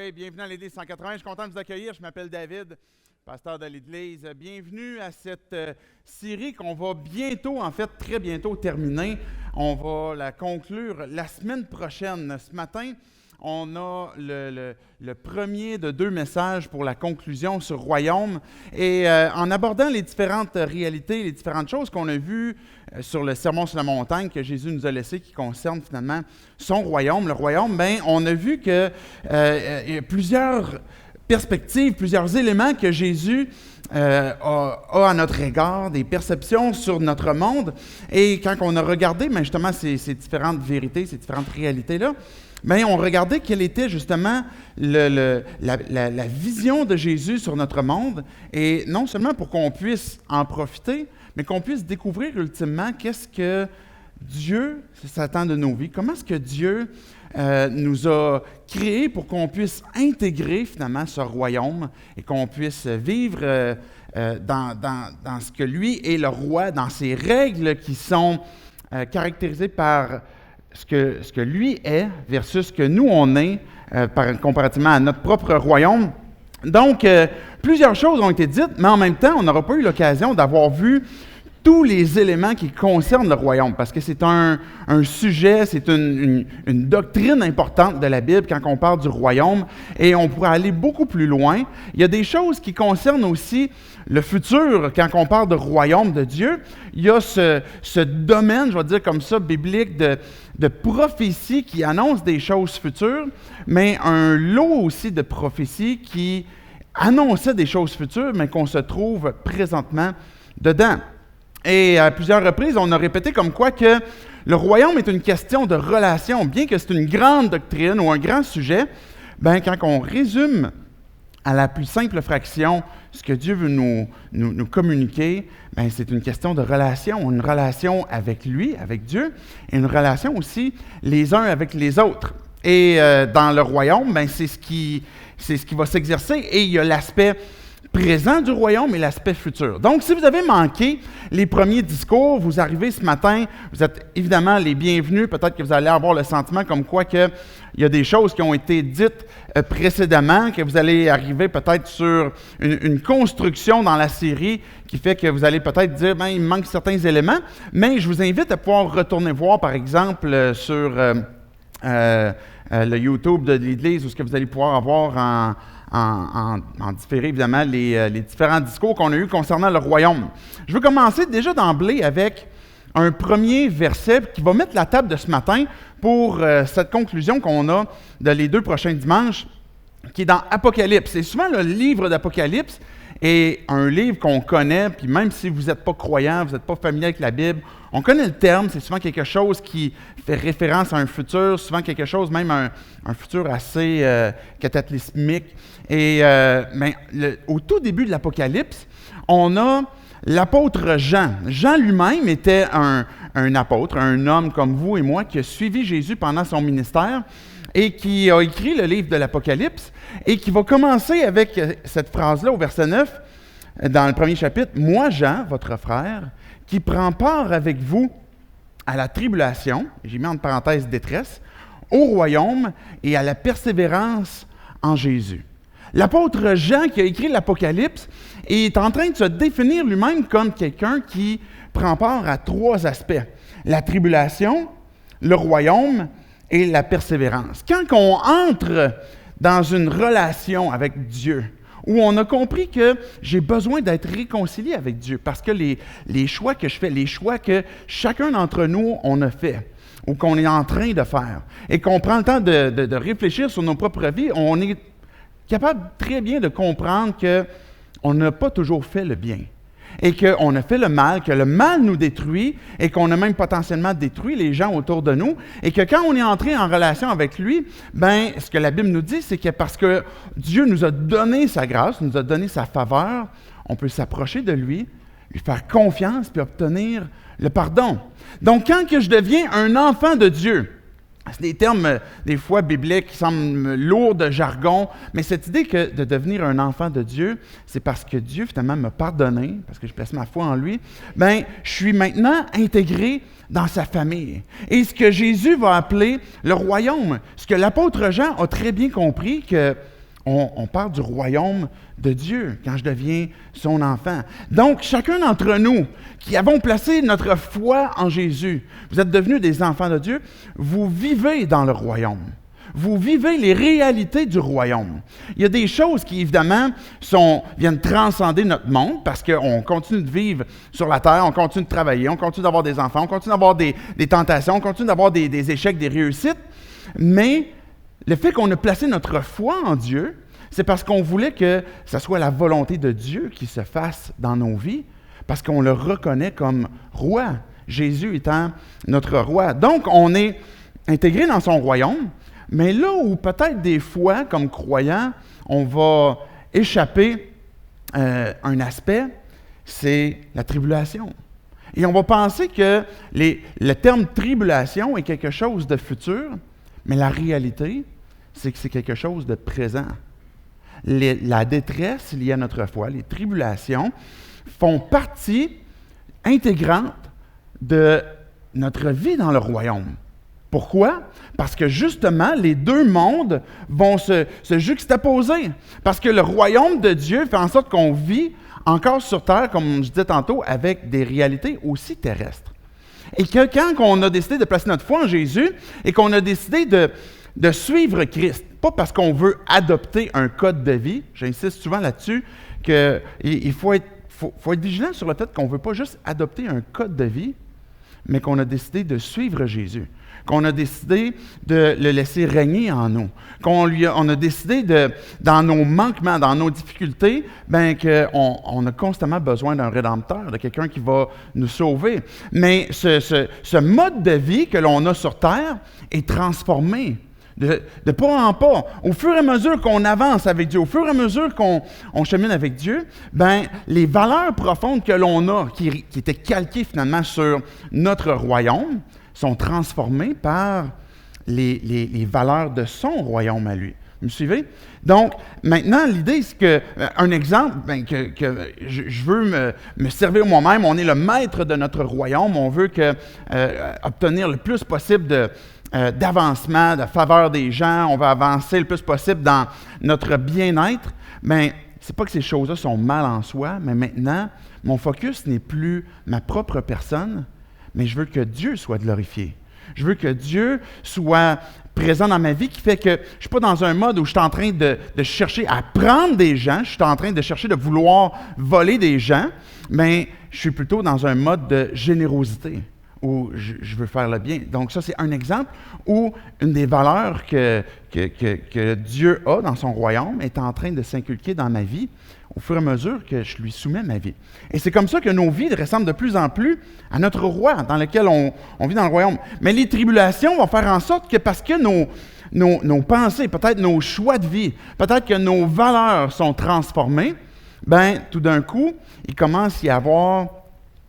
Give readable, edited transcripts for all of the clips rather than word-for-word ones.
Oui, bienvenue à l'Église 180. Je suis content de vous accueillir. Je m'appelle David, pasteur de l'Église. Bienvenue à cette série qu'on va bientôt, en fait, très bientôt terminer. On va la conclure la semaine prochaine. Ce matin, on a le premier de 2 messages pour la conclusion sur Royaume. Et en abordant les différentes réalités, les différentes choses qu'on a vues sur le Sermon sur la montagne que Jésus nous a laissé, qui concerne finalement son royaume, le royaume, on a vu que y a plusieurs perspectives, plusieurs éléments que Jésus a à notre égard, des perceptions sur notre monde. Et quand on a regardé justement ces différentes vérités, ces différentes réalités-là, on regardait quelle était justement la vision de Jésus sur notre monde, et non seulement pour qu'on puisse en profiter, mais qu'on puisse découvrir ultimement qu'est-ce que Dieu s'attend de nos vies, comment est-ce que Dieu nous a créés pour qu'on puisse intégrer finalement ce royaume et qu'on puisse vivre dans ce que lui est le roi, dans ses règles qui sont caractérisées par ce que lui est versus ce que nous on est comparativement à notre propre royaume. Donc, plusieurs choses ont été dites, mais en même temps, on n'aura pas eu l'occasion d'avoir vu tous les éléments qui concernent le royaume, parce que c'est un sujet, c'est une doctrine importante de la Bible quand on parle du royaume, et on pourrait aller beaucoup plus loin. Il y a des choses qui concernent aussi le futur, quand on parle de royaume de Dieu. Il y a ce domaine, je vais dire comme ça, biblique de prophétie qui annonce des choses futures, mais un lot aussi de prophéties qui annonçait des choses futures, mais qu'on se trouve présentement dedans. Et à plusieurs reprises, on a répété comme quoi que le royaume est une question de relation. Bien que c'est une grande doctrine ou un grand sujet, quand on résume à la plus simple fraction ce que Dieu veut nous communiquer, c'est une question de relation, une relation avec lui, avec Dieu, et une relation aussi les uns avec les autres. Et dans le royaume, c'est ce qui va s'exercer, et il y a l'aspect présent du royaume et l'aspect futur. Donc, si vous avez manqué les premiers discours, vous arrivez ce matin, vous êtes évidemment les bienvenus. Peut-être que vous allez avoir le sentiment comme quoi il y a des choses qui ont été dites précédemment, que vous allez arriver peut-être sur une construction dans la série qui fait que vous allez peut-être dire, il me manque certains éléments, mais je vous invite à pouvoir retourner voir, par exemple, sur le YouTube de l'Église, où ce que vous allez pouvoir avoir en différé, évidemment, les différents discours qu'on a eus concernant le royaume. Je veux commencer déjà d'emblée avec un premier verset qui va mettre la table de ce matin pour cette conclusion qu'on a de les 2 prochains dimanches, qui est dans Apocalypse. Et souvent, le livre d'Apocalypse est un livre qu'on connaît, puis même si vous n'êtes pas croyant, vous n'êtes pas familier avec la Bible, on connaît le terme, c'est souvent quelque chose qui fait référence à un futur, souvent quelque chose, même un futur assez cataclysmique. Et au tout début de l'Apocalypse, on a l'apôtre Jean. Jean lui-même était un apôtre, un homme comme vous et moi, qui a suivi Jésus pendant son ministère et qui a écrit le livre de l'Apocalypse et qui va commencer avec cette phrase-là au verset 9, dans le premier chapitre. « Moi, Jean, votre frère, qui prend part avec vous à la tribulation, j'ai mis entre parenthèses détresse, au royaume et à la persévérance en Jésus. » L'apôtre Jean qui a écrit l'Apocalypse est en train de se définir lui-même comme quelqu'un qui prend part à 3 aspects. La tribulation, le royaume et la persévérance. Quand on entre dans une relation avec Dieu, où on a compris que j'ai besoin d'être réconcilié avec Dieu, parce que les choix que je fais, les choix que chacun d'entre nous, on a fait, ou qu'on est en train de faire, et qu'on prend le temps de réfléchir sur nos propres vies, on est capable très bien de comprendre qu'on n'a pas toujours fait le bien, et qu'on a fait le mal, que le mal nous détruit, et qu'on a même potentiellement détruit les gens autour de nous, et que quand on est entré en relation avec lui, ce que la Bible nous dit, c'est que parce que Dieu nous a donné sa grâce, nous a donné sa faveur, on peut s'approcher de lui faire confiance, puis obtenir le pardon. Donc, quand que je deviens un enfant de Dieu, c'est des termes, des fois, bibliques qui semblent lourds de jargon, mais cette idée que de devenir un enfant de Dieu, c'est parce que Dieu, finalement, m'a pardonné, parce que je place ma foi en lui, je suis maintenant intégré dans sa famille. Et ce que Jésus va appeler le royaume, ce que l'apôtre Jean a très bien compris, que On parle du royaume de Dieu quand je deviens son enfant. Donc, chacun d'entre nous qui avons placé notre foi en Jésus, vous êtes devenus des enfants de Dieu, vous vivez dans le royaume. Vous vivez les réalités du royaume. Il y a des choses qui, évidemment, viennent transcender notre monde parce qu'on continue de vivre sur la terre, on continue de travailler, on continue d'avoir des enfants, on continue d'avoir des tentations, on continue d'avoir des échecs, des réussites, mais le fait qu'on a placé notre foi en Dieu, c'est parce qu'on voulait que ce soit la volonté de Dieu qui se fasse dans nos vies, parce qu'on le reconnaît comme roi, Jésus étant notre roi. Donc, on est intégré dans son royaume, mais là où peut-être des fois, comme croyants, on va échapper un aspect, c'est la tribulation. Et on va penser que le terme tribulation est quelque chose de futur, mais la réalité, c'est que c'est quelque chose de présent. La détresse liée à notre foi, les tribulations, font partie intégrante de notre vie dans le royaume. Pourquoi? Parce que justement, les deux mondes vont se juxtaposer. Parce que le royaume de Dieu fait en sorte qu'on vit encore sur terre, comme je disais tantôt, avec des réalités aussi terrestres. Et que quand on a décidé de placer notre foi en Jésus et qu'on a décidé de suivre Christ, pas parce qu'on veut adopter un code de vie, j'insiste souvent là-dessus, qu'il faut être vigilant sur le fait qu'on ne veut pas juste adopter un code de vie, mais qu'on a décidé de suivre Jésus, qu'on a décidé de le laisser régner en nous, on a décidé dans nos manquements, dans nos difficultés, qu'on a constamment besoin d'un rédempteur, de quelqu'un qui va nous sauver. Mais ce mode de vie que l'on a sur terre est transformé de pas en pas. Au fur et à mesure qu'on avance avec Dieu, au fur et à mesure qu'on chemine avec Dieu, les valeurs profondes que l'on a, qui étaient calquées finalement sur notre royaume, sont transformées par les valeurs de son royaume à lui. Vous me suivez? Donc, maintenant, l'idée, c'est que, un exemple, que je veux me servir moi-même, on est le maître de notre royaume, on veut obtenir le plus possible d'avancement, de faveur des gens, on va avancer le plus possible dans notre bien-être, c'est pas que ces choses-là sont mal en soi, mais maintenant, mon focus n'est plus ma propre personne, mais je veux que Dieu soit glorifié. Je veux que Dieu soit présent dans ma vie, qui fait que je ne suis pas dans un mode où je suis en train de chercher à prendre des gens, je suis en train de chercher de vouloir voler des gens, mais je suis plutôt dans un mode de générosité, où je veux faire le bien. Donc ça, c'est un exemple où une des valeurs que Dieu a dans son royaume est en train de s'inculquer dans ma vie au fur et à mesure que je lui soumets ma vie. Et c'est comme ça que nos vies ressemblent de plus en plus à notre roi dans lequel on vit dans le royaume. Mais les tribulations vont faire en sorte que parce que nos pensées, peut-être nos choix de vie, peut-être que nos valeurs sont transformées, tout d'un coup, il commence à y avoir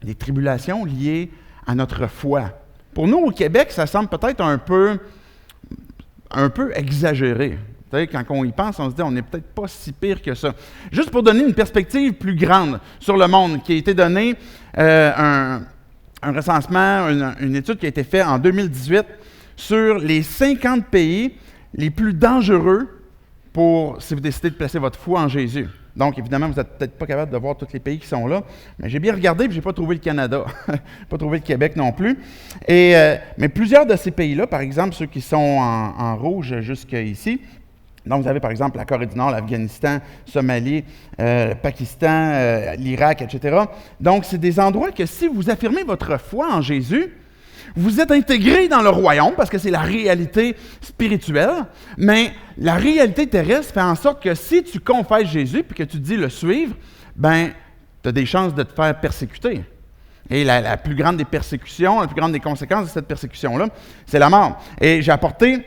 des tribulations liées à notre foi. Pour nous, au Québec, ça semble peut-être un peu exagéré. Quand on y pense, on se dit on n'est peut-être pas si pire que ça. Juste pour donner une perspective plus grande sur le monde, qui a été donné un recensement, une étude qui a été faite en 2018 sur les 50 pays les plus dangereux si vous décidez de placer votre foi en Jésus. Donc, évidemment, vous n'êtes peut-être pas capable de voir tous les pays qui sont là, mais j'ai bien regardé et je n'ai pas trouvé le Canada, pas trouvé le Québec non plus. Mais plusieurs de ces pays-là, par exemple, ceux qui sont en rouge jusqu'ici, donc vous avez par exemple la Corée du Nord, l'Afghanistan, Somalie, le Pakistan, l'Irak, etc. Donc, c'est des endroits que si vous affirmez votre foi en Jésus, vous êtes intégré dans le royaume parce que c'est la réalité spirituelle, mais la réalité terrestre fait en sorte que si tu confesses Jésus et que tu dis le suivre, tu as des chances de te faire persécuter. Et la plus grande des persécutions, la plus grande des conséquences de cette persécution-là, c'est la mort. Et j'ai apporté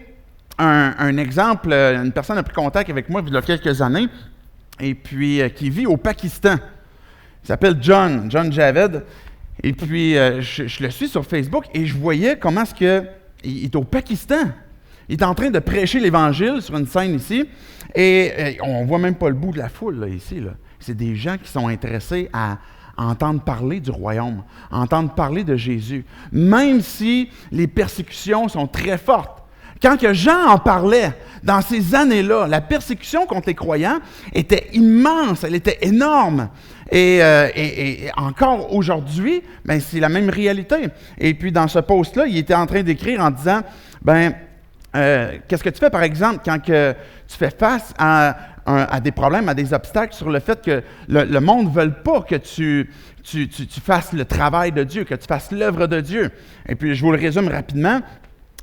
un exemple, une personne a pris contact avec moi il y a quelques années, et puis qui vit au Pakistan. Il s'appelle John Javed. Et puis, je le suis sur Facebook et je voyais comment est-ce qu'il est au Pakistan. Il est en train de prêcher l'Évangile sur une scène ici et on ne voit même pas le bout de la foule là, ici. Là. C'est des gens qui sont intéressés à entendre parler du royaume, à entendre parler de Jésus. Même si les persécutions sont très fortes, Quand que Jean en parlait, dans ces années-là, la persécution contre les croyants était immense, elle était énorme. Et encore aujourd'hui, ben, c'est la même réalité. Et puis dans ce post-là, il était en train d'écrire en disant, qu'est-ce que tu fais par exemple quand que tu fais face à des problèmes, à des obstacles sur le fait que le monde ne veut pas que tu fasses le travail de Dieu, que tu fasses l'œuvre de Dieu. Et puis je vous le résume rapidement.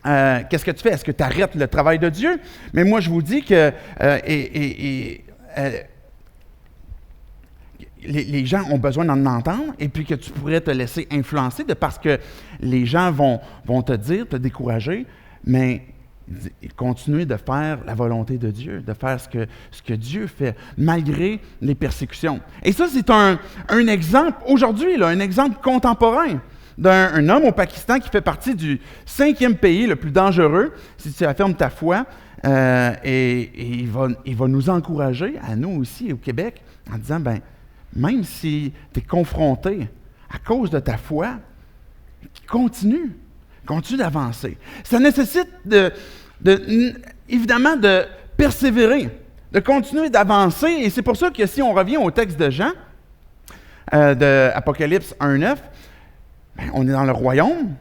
Qu'est-ce que tu fais? Est-ce que tu arrêtes le travail de Dieu? Mais moi, je vous dis que les gens ont besoin d'en entendre et puis que tu pourrais te laisser influencer parce que les gens vont te dire, te décourager, mais continuer de faire la volonté de Dieu, de faire ce que Dieu fait, malgré les persécutions. Et ça, c'est un exemple, aujourd'hui, un exemple contemporain d'un homme au Pakistan qui fait partie du 5e pays le plus dangereux, si tu affirmes ta foi, et il va nous encourager, à nous aussi, au Québec, en disant, même si tu es confronté à cause de ta foi, continue d'avancer. Ça nécessite évidemment de persévérer, de continuer d'avancer, et c'est pour ça que si on revient au texte de Jean, de Apocalypse 1:9, on est dans le royaume,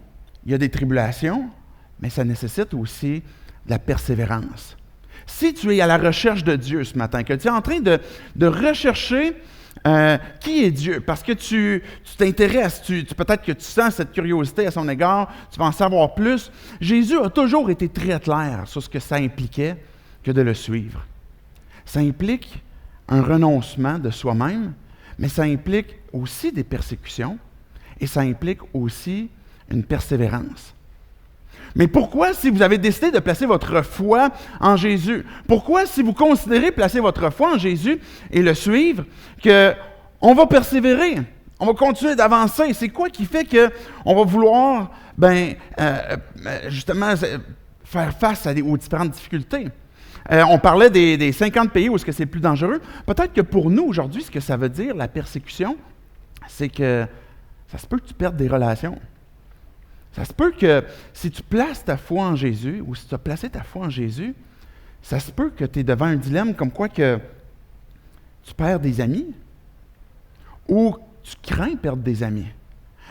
il y a des tribulations, mais ça nécessite aussi de la persévérance. Si tu es à la recherche de Dieu ce matin, que tu es en train de rechercher qui est Dieu, parce que tu t'intéresses, peut-être que tu sens cette curiosité à son égard, tu vas en savoir plus, Jésus a toujours été très clair sur ce que ça impliquait que de le suivre. Ça implique un renoncement de soi-même, mais ça implique aussi des persécutions, et ça implique aussi une persévérance. Mais pourquoi, si vous avez décidé de placer votre foi en Jésus, pourquoi, si vous considérez placer votre foi en Jésus et le suivre, qu'on va persévérer, on va continuer d'avancer? C'est quoi qui fait qu'on va vouloir, justement, faire face aux différentes difficultés? On parlait des 50 pays où est-ce que c'est le plus dangereux. Peut-être que pour nous, aujourd'hui, ce que ça veut dire, la persécution, c'est que ça se peut que tu perdes des relations. Ça se peut que si tu places ta foi en Jésus, ou si tu as placé ta foi en Jésus, ça se peut que tu es devant un dilemme comme quoi que tu perds des amis, ou tu crains perdre des amis.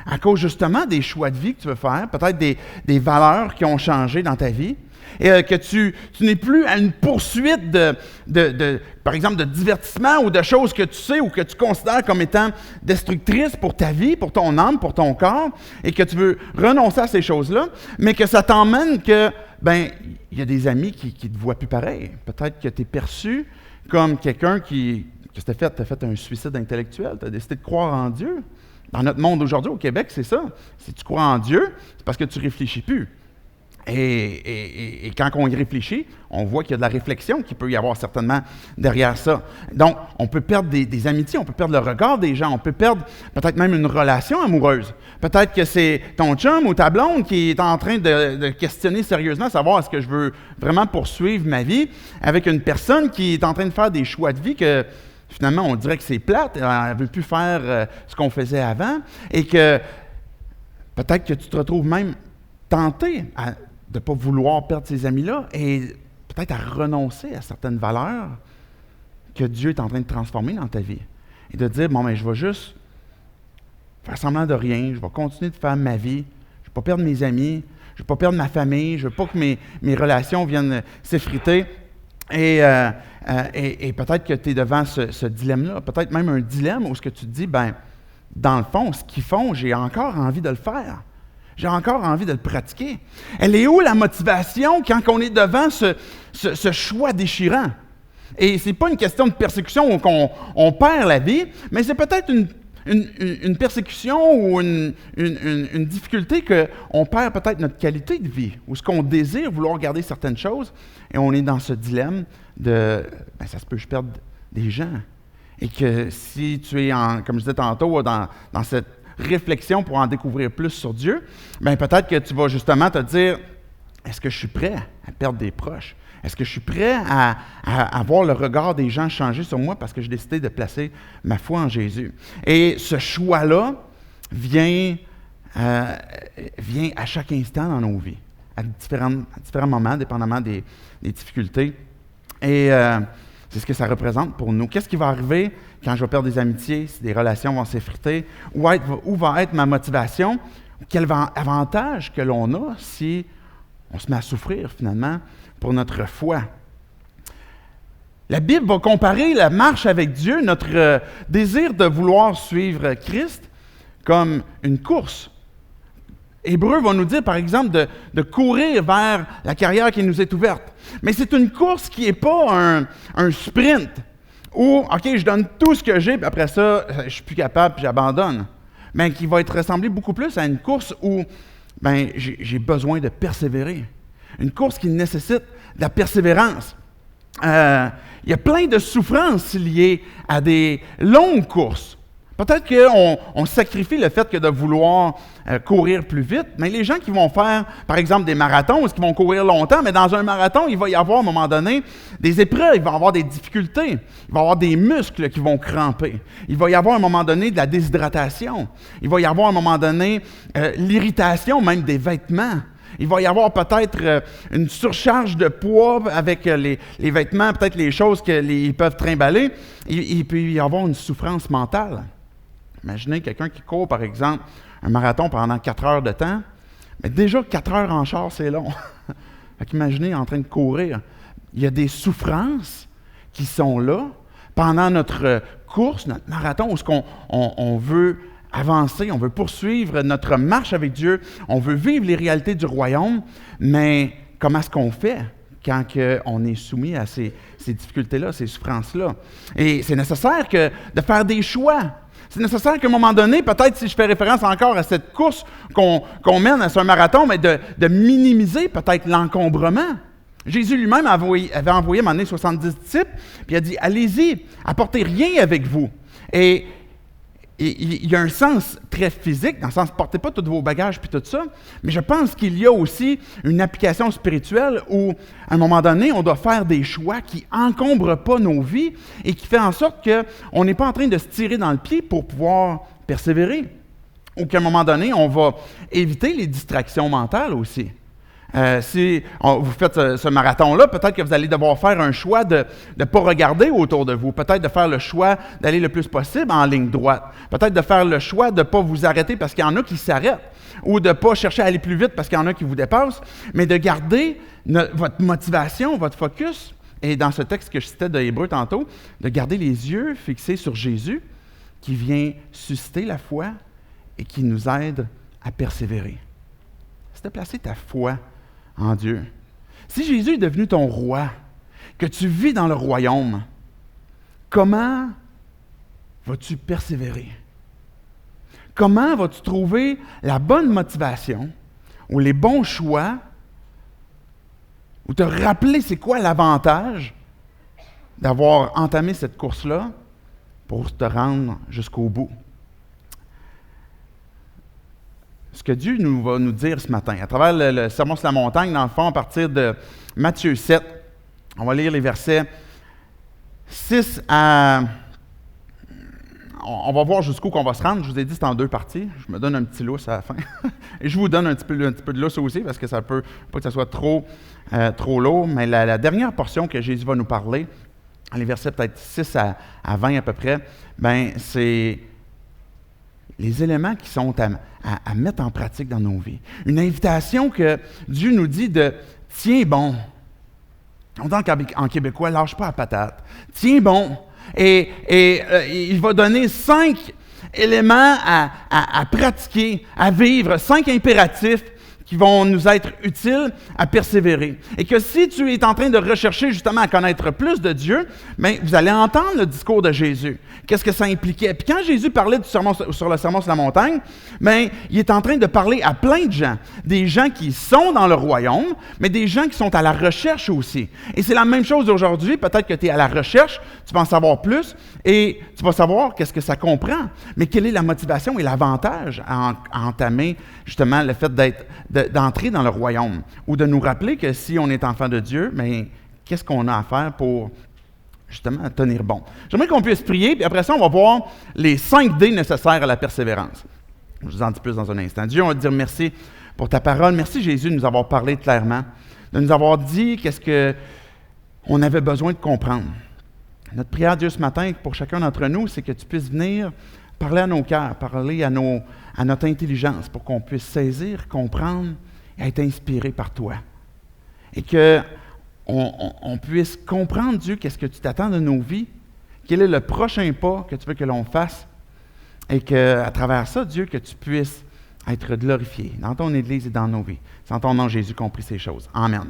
À cause justement des choix de vie que tu veux faire, peut-être des valeurs qui ont changé dans ta vie, et que tu n'es plus à une poursuite par exemple, de divertissement ou de choses que tu sais ou que tu considères comme étant destructrices pour ta vie, pour ton âme, pour ton corps, et que tu veux renoncer à ces choses-là, mais que ça t'emmène que, il y a des amis qui ne te voient plus pareil. Peut-être que tu es perçu comme quelqu'un que tu as fait un suicide intellectuel, tu as décidé de croire en Dieu. Dans notre monde aujourd'hui, au Québec, c'est ça. Si tu crois en Dieu, c'est parce que tu ne réfléchis plus. Et quand on y réfléchit, on voit qu'il y a de la réflexion qui peut y avoir certainement derrière ça. Donc, on peut perdre des amitiés, on peut perdre le regard des gens, on peut perdre peut-être même une relation amoureuse. Peut-être que c'est ton chum ou ta blonde qui est en train de questionner sérieusement, savoir est-ce que je veux vraiment poursuivre ma vie avec une personne qui est en train de faire des choix de vie que finalement on dirait que c'est plate, elle ne veut plus faire ce qu'on faisait avant, et que peut-être que tu te retrouves même tenté de ne pas vouloir perdre ces amis-là et peut-être à renoncer à certaines valeurs que Dieu est en train de transformer dans ta vie. Et de dire, je vais juste faire semblant de rien, je vais continuer de faire ma vie, je ne vais pas perdre mes amis, je ne vais pas perdre ma famille, je ne veux pas que mes relations viennent s'effriter. Et peut-être que tu es devant ce dilemme-là, peut-être même un dilemme où ce que tu te dis, dans le fond, ce qu'ils font, j'ai encore envie de le faire. J'ai encore envie de le pratiquer. Elle est où la motivation quand on est devant ce choix déchirant? Et ce n'est pas une question de persécution où on perd la vie, mais c'est peut-être une persécution ou une difficulté qu'on perd peut-être notre qualité de vie, ou ce qu'on désire vouloir garder certaines choses, et on est dans ce dilemme de ça se peut que je perde des gens. Et que si tu es, comme je disais tantôt, dans cette réflexion pour en découvrir plus sur Dieu, peut-être que tu vas justement te dire, est-ce que je suis prêt à perdre des proches? Est-ce que je suis prêt à voir le regard des gens changer sur moi parce que j'ai décidé de placer ma foi en Jésus? Et ce choix-là vient à chaque instant dans nos vies. à différents moments, dépendamment des difficultés. Et c'est ce que ça représente pour nous. Qu'est-ce qui va arriver quand je vais perdre des amitiés, si des relations vont s'effriter? Où va être ma motivation? Quel avantage que l'on a si on se met à souffrir finalement pour notre foi? La Bible va comparer la marche avec Dieu, notre désir de vouloir suivre Christ, comme une course. Hébreu va nous dire, par exemple, de courir vers la carrière qui nous est ouverte. Mais c'est une course qui n'est pas un sprint où, OK, je donne tout ce que j'ai, puis après ça, je ne suis plus capable, puis j'abandonne. Mais qui va être ressemblé beaucoup plus à une course où j'ai besoin de persévérer. Une course qui nécessite de la persévérance. Il y a plein de souffrances liées à des longues courses. Peut-être qu'on sacrifie le fait que de vouloir courir plus vite, mais les gens qui vont faire, par exemple, des marathons, qui vont courir longtemps, mais dans un marathon, il va y avoir à un moment donné des épreuves, il va y avoir des difficultés, il va y avoir des muscles qui vont cramper, il va y avoir à un moment donné de la déshydratation, il va y avoir à un moment donné l'irritation même des vêtements. Il va y avoir peut-être une surcharge de poids avec les vêtements, peut-être les choses qu'ils peuvent trimballer. Il peut y avoir une souffrance mentale. Imaginez quelqu'un qui court, par exemple, un marathon pendant 4 heures de temps. Mais déjà, 4 heures en char, c'est long. Imaginez en train de courir. Il y a des souffrances qui sont là pendant notre course, notre marathon, où on veut avancer, on veut poursuivre notre marche avec Dieu, on veut vivre les réalités du royaume, mais comment est-ce qu'on fait quand on est soumis à ces difficultés-là, ces souffrances-là? Et c'est nécessaire de faire des choix. C'est nécessaire qu'à un moment donné, peut-être si je fais référence encore à cette course qu'on mène à ce marathon, mais de minimiser peut-être l'encombrement. Jésus lui-même avait envoyé à un moment donné 70 disciples, puis il a dit « Allez-y, apportez rien avec vous. » Et il y a un sens très physique, dans le sens, portez pas tous vos bagages puis tout ça, mais je pense qu'il y a aussi une application spirituelle où, à un moment donné, on doit faire des choix qui encombrent pas nos vies et qui fait en sorte qu'on n'est pas en train de se tirer dans le pied pour pouvoir persévérer. Ou qu'à un moment donné, on va éviter les distractions mentales aussi. Si vous faites ce marathon-là, peut-être que vous allez devoir faire un choix de ne pas regarder autour de vous, peut-être de faire le choix d'aller le plus possible en ligne droite, peut-être de faire le choix de ne pas vous arrêter parce qu'il y en a qui s'arrêtent, ou de ne pas chercher à aller plus vite parce qu'il y en a qui vous dépassent, mais de garder votre motivation, votre focus, et dans ce texte que je citais de Hébreu tantôt, de garder les yeux fixés sur Jésus qui vient susciter la foi et qui nous aide à persévérer. C'est de placer ta foi en Dieu. Si Jésus est devenu ton roi, que tu vis dans le royaume, comment vas-tu persévérer? Comment vas-tu trouver la bonne motivation ou les bons choix ou te rappeler c'est quoi l'avantage d'avoir entamé cette course-là pour te rendre jusqu'au bout? Ce que Dieu va nous dire ce matin, à travers le Sermon sur la montagne, dans le fond, à partir de Matthieu 7, on va lire les versets 6 à... On va voir jusqu'où qu'on va se rendre. Je vous ai dit, c'est en 2 parties. Je me donne un petit lousse à la fin. Et je vous donne un petit peu de lousse aussi, parce que ça peut pas que ça soit trop lourd. Mais la dernière portion que Jésus va nous parler, les versets peut-être 6 à 20 à peu près, c'est les éléments qui sont à mettre en pratique dans nos vies. Une invitation que Dieu nous dit de « tiens bon ». On dit en québécois « lâche pas la patate ». « Tiens bon ». Et il va donner 5 éléments à pratiquer, à vivre, 5 impératifs qui vont nous être utiles à persévérer. Et que si tu es en train de rechercher justement à connaître plus de Dieu, vous allez entendre le discours de Jésus. Qu'est-ce que ça impliquait? Puis quand Jésus parlait sur le Sermon sur la montagne, il est en train de parler à plein de gens. Des gens qui sont dans le royaume, mais des gens qui sont à la recherche aussi. Et c'est la même chose aujourd'hui. Peut-être que tu es à la recherche, tu vas en savoir plus, et tu vas savoir qu'est-ce que ça comprend. Mais quelle est la motivation et l'avantage à entamer justement le fait d'entrer dans le royaume, ou de nous rappeler que si on est enfant de Dieu, qu'est-ce qu'on a à faire pour justement tenir bon. J'aimerais qu'on puisse prier, puis après ça, on va voir les 5 D nécessaires à la persévérance. Je vous en dis plus dans un instant. Dieu, on va te dire merci pour ta parole. Merci, Jésus, de nous avoir parlé clairement, de nous avoir dit qu'est-ce qu'on avait besoin de comprendre. Notre prière, Dieu, ce matin, pour chacun d'entre nous, c'est que tu puisses venir parler à nos cœurs, parler à notre intelligence pour qu'on puisse saisir, comprendre et être inspiré par toi. Et qu'on puisse comprendre, Dieu, qu'est-ce que tu t'attends de nos vies, quel est le prochain pas que tu veux que l'on fasse, et qu'à travers ça, Dieu, que tu puisses être glorifié dans ton Église et dans nos vies. C'est en ton nom, Jésus, qu'on prie ces choses. Amen.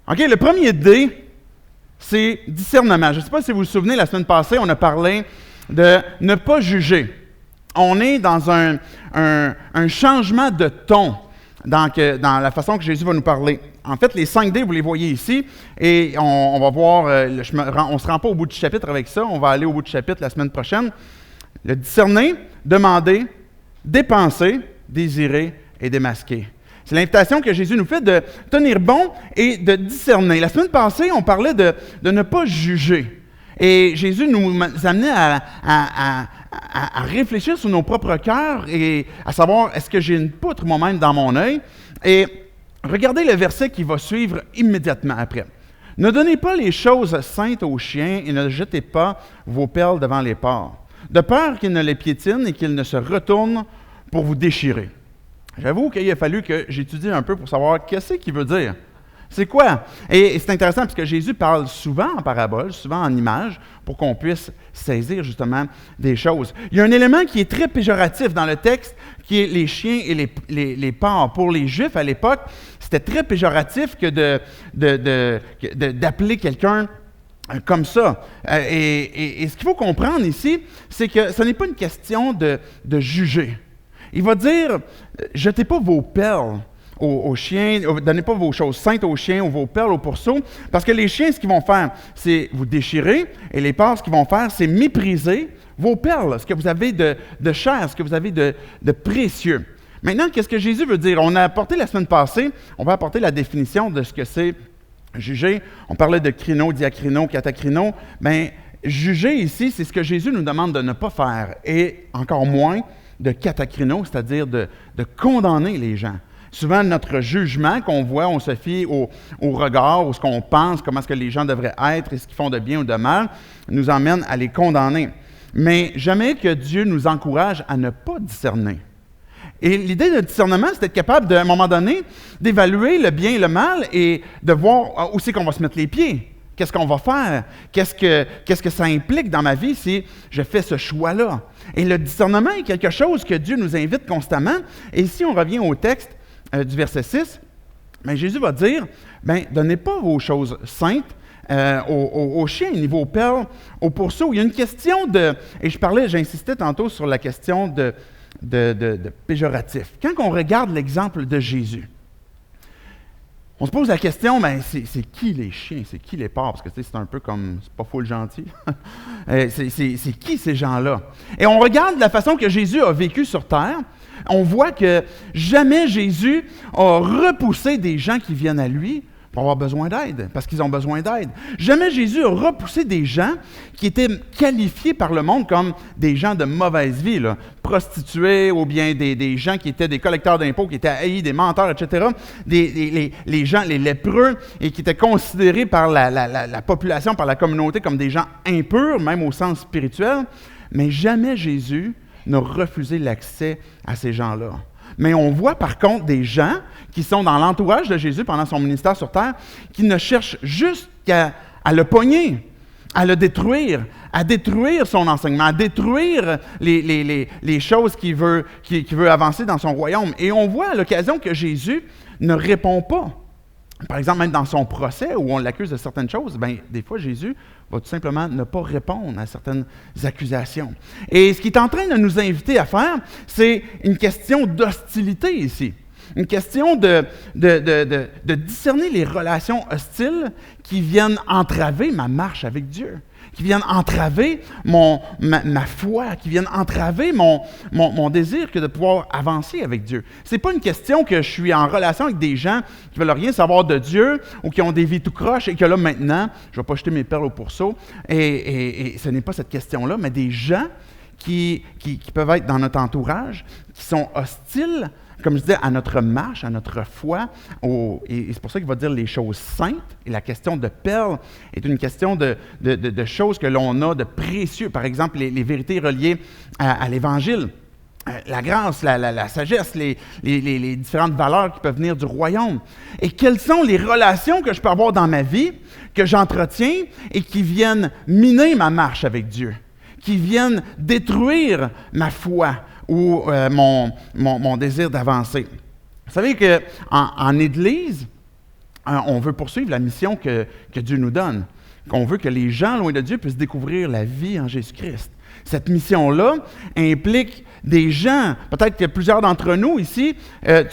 OK, le premier D, c'est discernement. Je ne sais pas si vous vous souvenez, la semaine passée, on a parlé de ne pas juger. On est dans un changement de ton dans la façon que Jésus va nous parler. En fait, les 5 D, vous les voyez ici, et on va voir, on ne se rend pas au bout du chapitre avec ça, on va aller au bout du chapitre la semaine prochaine. Le discerner, demander, dépenser, désirer et démasquer. C'est l'invitation que Jésus nous fait de tenir bon et de discerner. La semaine passée, on parlait de ne pas juger. Et Jésus nous amenait à réfléchir sur nos propres cœurs et à savoir, est-ce que j'ai une poutre moi-même dans mon œil? Et regardez le verset qui va suivre immédiatement après. « Ne donnez pas les choses saintes aux chiens et ne jetez pas vos perles devant les porcs, de peur qu'ils ne les piétinent et qu'ils ne se retournent pour vous déchirer. » J'avoue qu'il a fallu que j'étudie un peu pour savoir qu'est-ce qu'il veut dire. C'est quoi? Et c'est intéressant parce que Jésus parle souvent en parabole, souvent en images, pour qu'on puisse saisir justement des choses. Il y a un élément qui est très péjoratif dans le texte, qui est les chiens et les porcs. Pour les Juifs à l'époque, c'était très péjoratif que d'appeler quelqu'un comme ça. Et ce qu'il faut comprendre ici, c'est que ce n'est pas une question de juger. Il va dire, jetez pas vos perles aux chiens, donnez pas vos choses saintes aux chiens ou vos perles aux pourceaux, parce que les chiens, ce qu'ils vont faire, c'est vous déchirer, et les porcs, ce qu'ils vont faire, c'est mépriser vos perles, ce que vous avez de cher, ce que vous avez de précieux. Maintenant, qu'est-ce que Jésus veut dire? On a apporté la semaine passée, on va apporter la définition de ce que c'est juger. On parlait de krino, diakrino, katakrino. Bien, juger ici, c'est ce que Jésus nous demande de ne pas faire, et encore moins de katakrino, c'est-à-dire de condamner les gens. Souvent, notre jugement qu'on voit, on se fie au regard, ou ce qu'on pense, comment est-ce que les gens devraient être, et ce qu'ils font de bien ou de mal, nous emmène à les condamner. Mais jamais que Dieu nous encourage à ne pas discerner. Et l'idée de discernement, c'est d'être capable, à un moment donné, d'évaluer le bien et le mal et de voir où c'est qu'on va se mettre les pieds. Qu'est-ce qu'on va faire? Qu'est-ce que ça implique dans ma vie si je fais ce choix-là? Et le discernement est quelque chose que Dieu nous invite constamment. Et ici, on revient au texte du verset 6. Bien, Jésus va dire, bien, donnez pas vos choses saintes aux chiens, ni vos perles aux pourceaux. Il y a une question et j'insistais tantôt sur la question de péjoratif. Quand on regarde l'exemple de Jésus, on se pose la question, ben, c'est qui les chiens, c'est qui les porcs? Parce que c'est un peu comme, c'est pas full gentil. C'est qui ces gens-là? Et on regarde la façon que Jésus a vécu sur terre, on voit que jamais Jésus a repoussé des gens qui viennent à lui pour avoir besoin d'aide, parce qu'ils ont besoin d'aide. Jamais Jésus a repoussé des gens qui étaient qualifiés par le monde comme des gens de mauvaise vie, là, prostituées, ou bien des gens qui étaient des collecteurs d'impôts, qui étaient haïs, des menteurs, etc., les gens, les lépreux, et qui étaient considérés par la population, par la communauté, comme des gens impurs, même au sens spirituel. Mais jamais Jésus n'a refusé l'accès à ces gens-là. Mais on voit par contre des gens qui sont dans l'entourage de Jésus pendant son ministère sur terre, qui ne cherchent juste qu'à le pogner, à le détruire, à détruire son enseignement, à détruire les choses qu'il veut avancer dans son royaume. Et on voit à l'occasion que Jésus ne répond pas. Par exemple, même dans son procès où on l'accuse de certaines choses, bien, des fois Jésus va tout simplement ne pas répondre à certaines accusations. Et ce qu'il est en train de nous inviter à faire, c'est une question d'hostilité ici. Une question de discerner les relations hostiles qui viennent entraver ma marche avec Dieu, qui viennent entraver ma foi, qui viennent entraver mon désir que de pouvoir avancer avec Dieu. Ce n'est pas une question que je suis en relation avec des gens qui ne veulent rien savoir de Dieu ou qui ont des vies tout croches et que là, maintenant, je ne vais pas jeter mes perles au pourceau. Et ce n'est pas cette question-là, mais des gens qui peuvent être dans notre entourage, qui sont hostiles comme je disais, à notre marche, à notre foi, et c'est pour ça qu'il va dire les choses saintes. Et la question de perles est une question de choses que l'on a de précieux. Par exemple, les vérités reliées à l'Évangile. La grâce, la sagesse, les différentes valeurs qui peuvent venir du royaume. Et quelles sont les relations que je peux avoir dans ma vie, que j'entretiens et qui viennent miner ma marche avec Dieu, qui viennent détruire ma foi ou mon désir d'avancer. Vous savez qu'en Église, on veut poursuivre la mission que Dieu nous donne. On veut que les gens loin de Dieu puissent découvrir la vie en Jésus-Christ. Cette mission-là implique des gens, peut-être que plusieurs d'entre nous ici,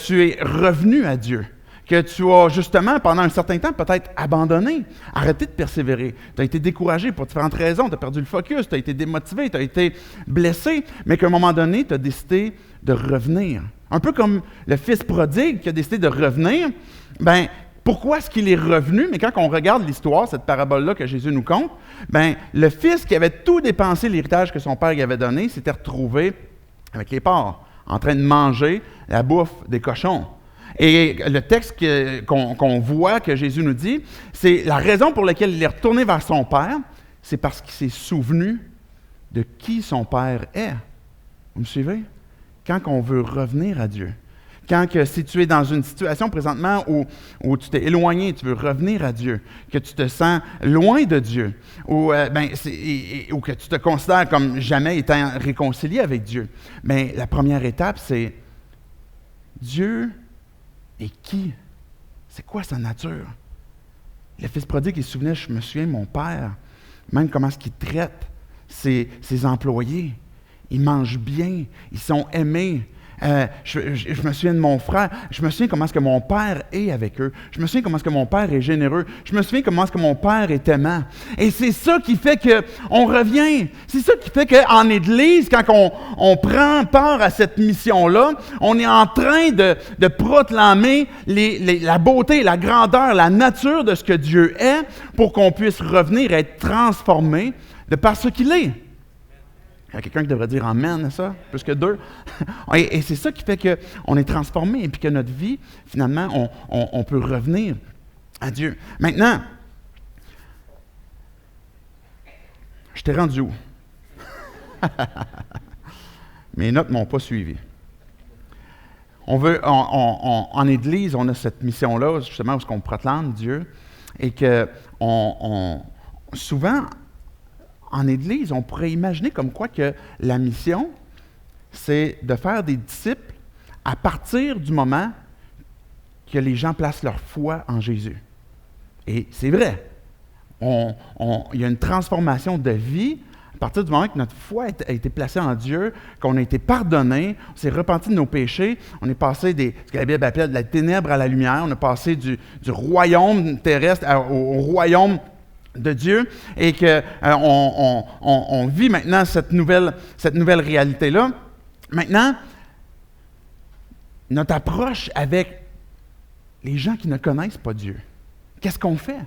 tu es revenu à Dieu, que tu as justement, pendant un certain temps, peut-être abandonné, arrêté de persévérer. Tu as été découragé pour différentes raisons, tu as perdu le focus, tu as été démotivé, tu as été blessé, mais qu'à un moment donné, tu as décidé de revenir. Un peu comme le fils prodigue qui a décidé de revenir, bien, pourquoi est-ce qu'il est revenu? Mais quand on regarde l'histoire, cette parabole-là que Jésus nous conte, bien, le fils qui avait tout dépensé, l'héritage que son père lui avait donné, s'était retrouvé avec les porcs, en train de manger la bouffe des cochons. Et le texte qu'on voit, que Jésus nous dit, c'est la raison pour laquelle il est retourné vers son père, c'est parce qu'il s'est souvenu de qui son père est. Vous me suivez? Quand on veut revenir à Dieu, quand si tu es dans une situation présentement où tu t'es éloigné, tu veux revenir à Dieu, que tu te sens loin de Dieu, ou que tu te considères comme jamais étant réconcilié avec Dieu, bien, la première étape, c'est Dieu est qui? C'est quoi sa nature? Le fils prodigue, il se souvenait, je me souviens, mon père, même comment est-ce qu'il traite ses employés. Ils mangent bien, ils sont aimés. Je me souviens de mon frère, je me souviens comment est-ce que mon père est avec eux, je me souviens comment est-ce que mon père est généreux, je me souviens comment est-ce que mon père est aimant. Et c'est ça qui fait qu'on revient, c'est ça qui fait qu'en Église, quand on prend part à cette mission-là, on est en train de proclamer la beauté, la grandeur, la nature de ce que Dieu est pour qu'on puisse revenir être transformé de par ce qu'il est. Il y a quelqu'un qui devrait dire « Amen » à ça, plus que deux. Et c'est ça qui fait qu'on est transformé et puis que notre vie, finalement, on peut revenir à Dieu. Maintenant, je t'ai rendu où? Mes notes ne m'ont pas suivi. En Église, on a cette mission-là, justement, où on proclame Dieu et que souvent, en Église, on pourrait imaginer comme quoi que la mission, c'est de faire des disciples à partir du moment que les gens placent leur foi en Jésus. Et c'est vrai. Il y a une transformation de vie à partir du moment que notre foi a été placée en Dieu, qu'on a été pardonné, on s'est repenti de nos péchés, on est passé ce que la Bible appelle de la ténèbre à la lumière, on est passé du royaume terrestre au royaume de Dieu et qu'on vit maintenant cette nouvelle réalité-là. Maintenant, notre approche avec les gens qui ne connaissent pas Dieu, qu'est-ce qu'on fait?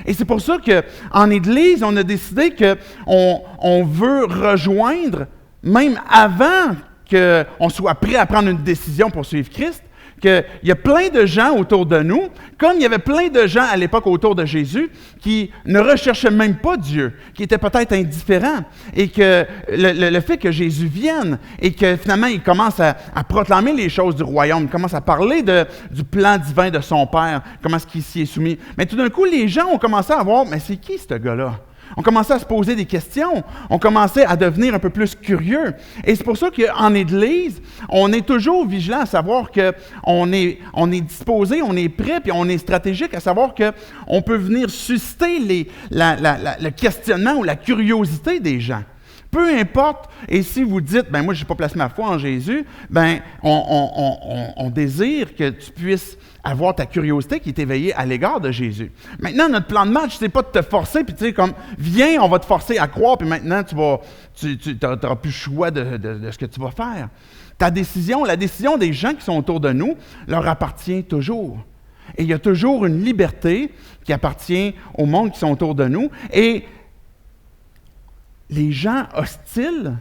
Et c'est pour ça qu'en Église, on a décidé qu'on veut rejoindre, même avant qu'on soit prêt à prendre une décision pour suivre Christ, qu'il y a plein de gens autour de nous, comme il y avait plein de gens à l'époque autour de Jésus, qui ne recherchaient même pas Dieu, qui étaient peut-être indifférents, et que le fait que Jésus vienne, et que finalement il commence à proclamer les choses du royaume, il commence à parler du plan divin de son Père, comment est-ce qu'il s'y est soumis. Mais tout d'un coup, les gens ont commencé à voir, mais c'est qui ce gars-là? On commençait à se poser des questions, on commençait à devenir un peu plus curieux. Et c'est pour ça qu'en Église, on est toujours vigilant à savoir qu'on est disposé, on est prêt, puis on est stratégique à savoir qu'on peut venir susciter le questionnement ou la curiosité des gens. Peu importe, et si vous dites, ben moi je n'ai pas placé ma foi en Jésus, ben on désire que tu puisses avoir ta curiosité qui est éveillée à l'égard de Jésus. Maintenant, notre plan de match, c'est pas de te forcer, puis tu sais, comme, viens, on va te forcer à croire, puis maintenant, tu n'auras plus le choix de ce que tu vas faire. Ta décision, la décision des gens qui sont autour de nous, leur appartient toujours. Et il y a toujours une liberté qui appartient au monde qui sont autour de nous, et les gens hostiles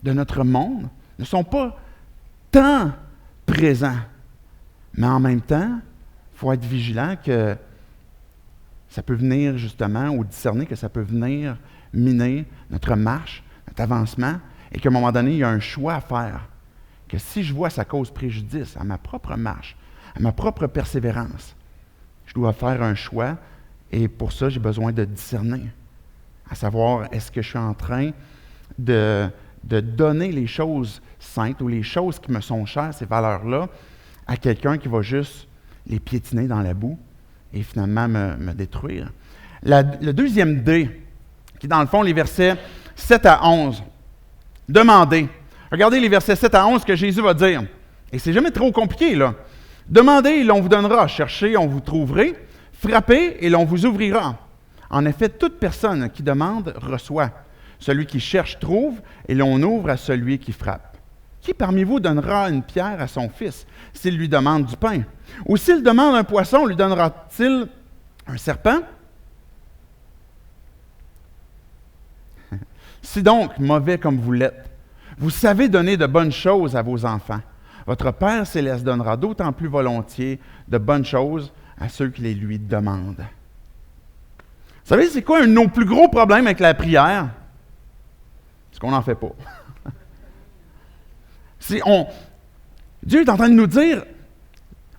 de notre monde ne sont pas tant présent. Mais en même temps, il faut être vigilant que ça peut venir justement, ou discerner que ça peut venir miner notre marche, notre avancement, et qu'à un moment donné, il y a un choix à faire. Que si je vois ça cause préjudice à ma propre marche, à ma propre persévérance, je dois faire un choix, et pour ça, j'ai besoin de discerner. À savoir, est-ce que je suis en train de donner les choses saintes ou les choses qui me sont chères, ces valeurs-là, à quelqu'un qui va juste les piétiner dans la boue et finalement me détruire. Le deuxième D, qui est dans le fond les versets 7 à 11. Demandez. Regardez les versets 7 à 11 que Jésus va dire. Et c'est jamais trop compliqué, là. Demandez et l'on vous donnera. Cherchez, on vous trouverez. Frappez et l'on vous ouvrira. En effet, toute personne qui demande reçoit. Celui qui cherche trouve et l'on ouvre à celui qui frappe. Qui parmi vous donnera une pierre à son fils s'il lui demande du pain? Ou s'il demande un poisson, lui donnera-t-il un serpent? Si donc, mauvais comme vous l'êtes, vous savez donner de bonnes choses à vos enfants, votre Père céleste donnera d'autant plus volontiers de bonnes choses à ceux qui les lui demandent. Vous savez, c'est quoi un de nos plus gros problèmes avec la prière? C'est qu'on n'en fait pas. Dieu est en train de nous dire,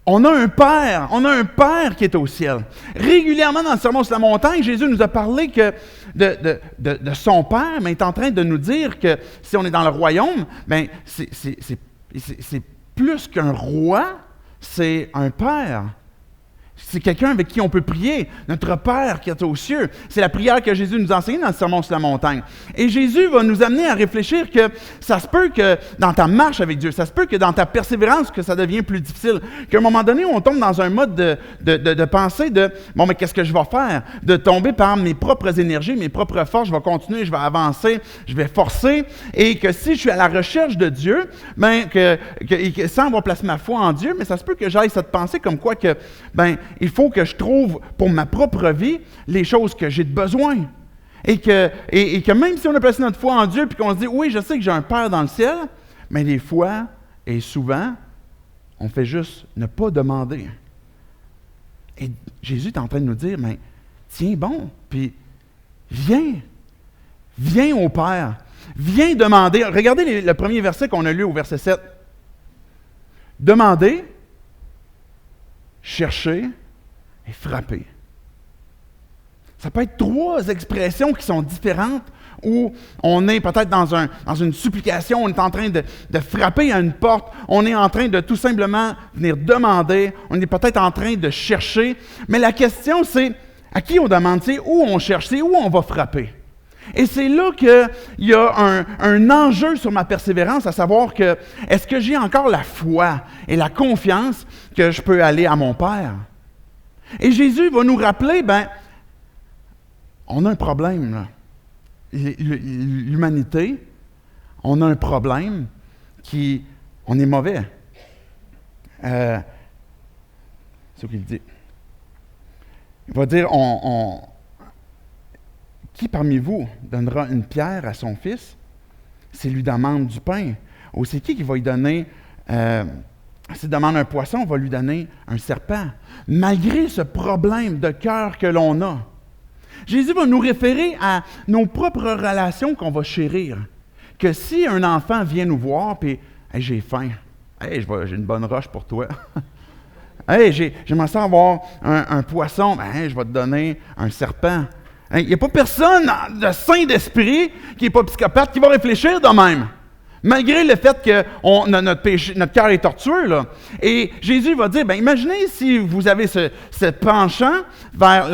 on a un Père qui est au ciel. Régulièrement dans le Sermon sur la montagne, Jésus nous a parlé que de son Père, mais il est en train de nous dire que si on est dans le royaume, ben c'est plus qu'un roi, c'est un Père. C'est quelqu'un avec qui on peut prier, notre Père qui est aux cieux. C'est la prière que Jésus nous a enseignée dans le Sermon sur la montagne. Et Jésus va nous amener à réfléchir que ça se peut que dans ta marche avec Dieu, ça se peut que dans ta persévérance, que ça devient plus difficile. Qu'à un moment donné, on tombe dans un mode de pensée de « bon, mais qu'est-ce que je vais faire? » De tomber par mes propres énergies, mes propres forces, je vais continuer, je vais avancer, je vais forcer. Et que si je suis à la recherche de Dieu, ben que sans avoir placé ma foi en Dieu, mais ça se peut que j'aille cette pensée comme quoi que, ben il faut que je trouve pour ma propre vie les choses que j'ai de besoin. Et que même si on a placé notre foi en Dieu et qu'on se dit « oui, je sais que j'ai un Père dans le ciel », mais des fois et souvent, on fait juste ne pas demander. Et Jésus est en train de nous dire « mais tiens bon, puis viens au Père, viens demander. » Regardez le premier verset qu'on a lu au verset 7. « Demandez, cherchez, et frapper. » Ça peut être trois expressions qui sont différentes où on est peut-être dans une supplication, on est en train de frapper à une porte, on est en train de tout simplement venir demander, on est peut-être en train de chercher, mais la question c'est à qui on demande, c'est où on cherche, c'est où on va frapper. Et c'est là qu'il y a un enjeu sur ma persévérance, à savoir que est-ce que j'ai encore la foi et la confiance que je peux aller à mon Père? Et Jésus va nous rappeler, on a un problème, là. L'humanité, on a un problème on est mauvais. C'est ce qu'il dit. Il va dire, qui parmi vous donnera une pierre à son fils s'il lui demande du pain? Ou c'est qui va lui donner... S'il demande un poisson, on va lui donner un serpent. Malgré ce problème de cœur que l'on a, Jésus va nous référer à nos propres relations qu'on va chérir. Que si un enfant vient nous voir, puis hey, « j'ai faim, hey, j'ai une bonne roche pour toi. Hey, j'aimerais ça avoir un poisson, hey, je vais te donner un serpent. » Il n'y a pas personne de sain d'esprit qui n'est pas psychopathe qui va réfléchir de même. Malgré le fait que notre cœur est tortueux, là. Et Jésus va dire, imaginez si vous avez ce penchant vers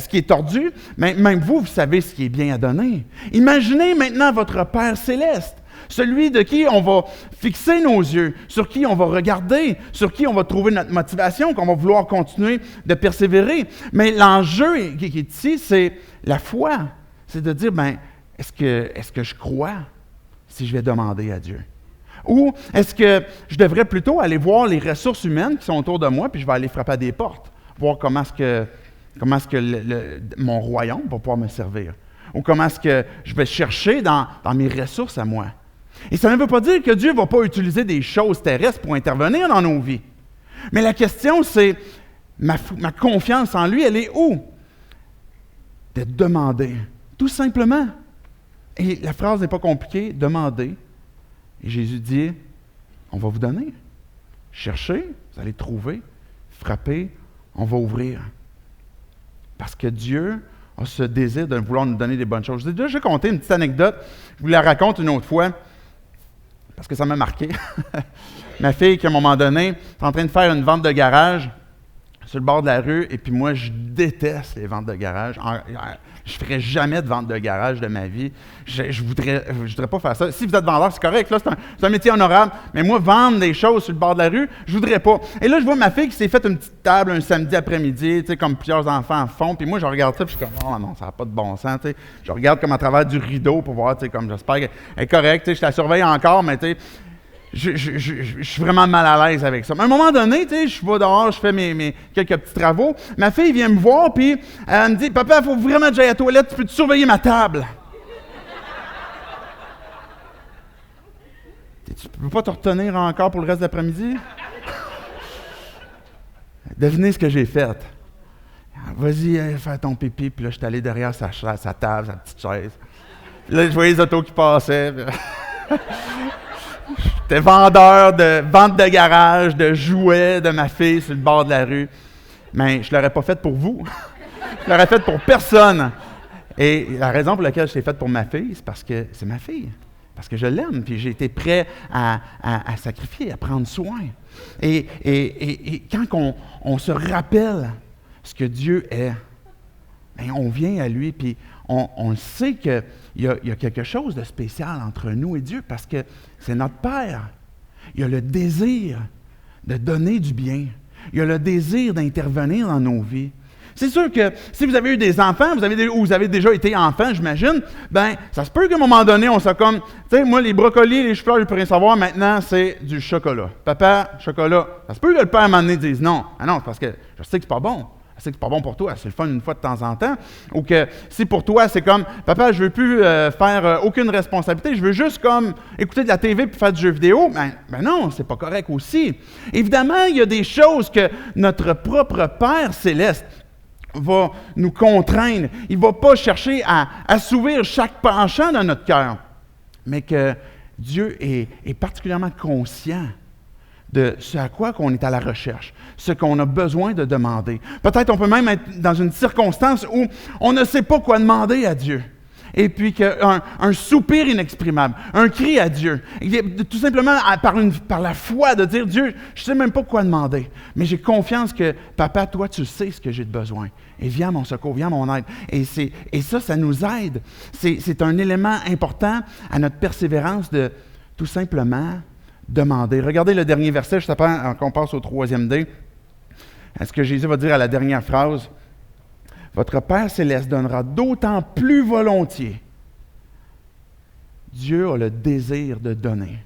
ce qui est tordu, mais même vous savez ce qui est bien à donner. Imaginez maintenant votre Père céleste, celui de qui on va fixer nos yeux, sur qui on va regarder, sur qui on va trouver notre motivation, qu'on va vouloir continuer de persévérer. Mais l'enjeu qui est ici, c'est la foi. C'est de dire, est-ce que je crois si je vais demander à Dieu? Ou est-ce que je devrais plutôt aller voir les ressources humaines qui sont autour de moi, puis je vais aller frapper à des portes, voir comment est-ce que mon royaume va pouvoir me servir? Ou comment est-ce que je vais chercher dans mes ressources à moi? Et ça ne veut pas dire que Dieu ne va pas utiliser des choses terrestres pour intervenir dans nos vies. Mais la question, c'est, ma confiance en lui, elle est où? De demander, tout simplement. Et la phrase n'est pas compliquée, demander. Et Jésus dit, on va vous donner. Cherchez, vous allez trouver. Frappez, on va ouvrir. Parce que Dieu a ce désir de vouloir nous donner des bonnes choses. Je vous ai déjà conté une petite anecdote. Je vous la raconte une autre fois, parce que ça m'a marqué. Ma fille, qui à un moment donné, est en train de faire une vente de garage sur le bord de la rue, et puis moi, je déteste les ventes de garage. Je ne ferai jamais de vente de garage de ma vie. Je voudrais pas faire ça. Si vous êtes vendeur, c'est correct, là, c'est un métier honorable. Mais moi, vendre des choses sur le bord de la rue, je ne voudrais pas. Et là, je vois ma fille qui s'est faite une petite table un samedi après-midi, tu sais, comme plusieurs enfants font. Puis moi, je regarde ça, puis je suis comme, oh non, ça n'a pas de bon sens. Tu sais. Je regarde comme à travers du rideau pour voir, tu sais, comme j'espère qu'elle est correcte. Tu sais, je la surveille encore, mais tu sais, je suis vraiment mal à l'aise avec ça. Mais à un moment donné, tu sais, je vais dehors, je fais mes quelques petits travaux. Ma fille vient me voir, puis elle me dit, « Papa, il faut vraiment que j'aille à la toilette, tu peux-tu surveiller ma table? » Tu peux pas te retenir encore pour le reste de l'après-midi? Devinez ce que j'ai fait. Vas-y, fais ton pipi, puis là, je suis allé derrière sa table, sa petite chaise. Là, je voyais les autos qui passaient. J'étais vendeur de vente de garage, de jouets de ma fille sur le bord de la rue. Mais je ne l'aurais pas fait pour vous. Je l'aurais fait pour personne. Et la raison pour laquelle je l'ai faite pour ma fille, c'est parce que c'est ma fille. Parce que je l'aime, puis j'ai été prêt à sacrifier, à prendre soin. Et quand on se rappelle ce que Dieu est, bien, on vient à lui, puis on sait qu'il y a quelque chose de spécial entre nous et Dieu, parce que c'est notre Père. Il a le désir de donner du bien. Il a le désir d'intervenir dans nos vies. C'est sûr que si vous avez eu des enfants, ou vous avez déjà été enfant, j'imagine, bien, ça se peut qu'à un moment donné, on soit comme, tu sais, moi, les brocolis, les choux-fleurs, je peux rien savoir, maintenant, c'est du chocolat. Papa, chocolat. Ça se peut que le père, à un moment donné, dise non. Ah non, c'est parce que je sais que c'est pas bon. Je sais que c'est pas bon pour toi, c'est le fun une fois de temps en temps. Ou que si pour toi, c'est comme, papa, je veux plus faire aucune responsabilité, je veux juste comme écouter de la TV puis faire du jeu vidéo, ben non, c'est pas correct aussi. Évidemment, il y a des choses que notre propre Père céleste va nous contraindre. Il ne va pas chercher à assouvir chaque penchant dans notre cœur, mais que Dieu est particulièrement conscient de ce à quoi qu'on est à la recherche, ce qu'on a besoin de demander. Peut-être on peut même être dans une circonstance où on ne sait pas quoi demander à Dieu. Et puis un soupir inexprimable, un cri à Dieu. Tout simplement par la foi de dire, Dieu, je ne sais même pas quoi demander, mais j'ai confiance que, Papa, toi, tu sais ce que j'ai de besoin. Et viens à mon secours, viens à mon aide. Et ça nous aide. C'est un élément important à notre persévérance de tout simplement demander. Regardez le dernier verset, juste après qu'on passe au 3e D. Est-ce que Jésus va dire à la dernière phrase? Votre Père céleste donnera d'autant plus volontiers. Dieu a le désir de donner.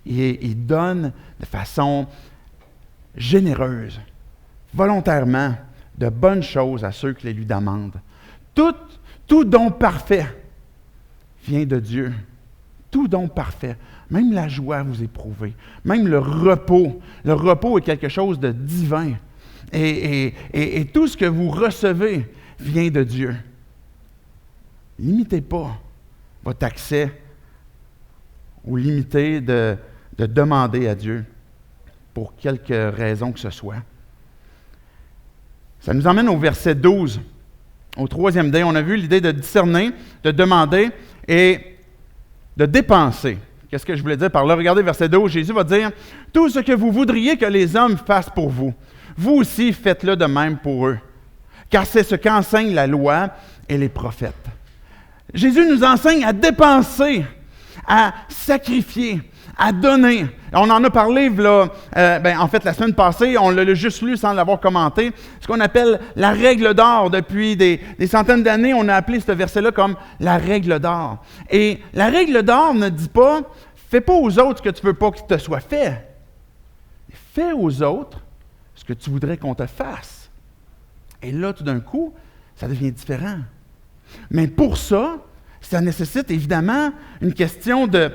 Il donne de façon généreuse, volontairement, de bonnes choses à ceux qui les lui demandent. Tout don parfait vient de Dieu. Tout don parfait. Même la joie vous éprouvez. Même le repos. Le repos est quelque chose de divin. Et tout ce que vous recevez vient de Dieu. Limitez pas votre accès ou limitez de demander à Dieu pour quelque raison que ce soit. Ça nous emmène au verset 12, au 3e D. On a vu l'idée de discerner, de demander et de dépenser. Qu'est-ce que je voulais dire par là? Regardez verset 12, Jésus va dire « Tout ce que vous voudriez que les hommes fassent pour vous, vous aussi faites-le de même pour eux, car c'est ce qu'enseignent la loi et les prophètes. » Jésus nous enseigne à dépenser, à sacrifier, à donner. On en a parlé, en fait, la semaine passée, on l'a juste lu sans l'avoir commenté, ce qu'on appelle la règle d'or. Depuis des centaines d'années, on a appelé ce verset-là comme la règle d'or. Et la règle d'or ne dit pas « fais pas aux autres ce que tu ne veux pas qu'il te soit fait. Fais aux autres ce que tu voudrais qu'on te fasse. » Et là, tout d'un coup, ça devient différent. Mais pour ça, ça nécessite évidemment une question de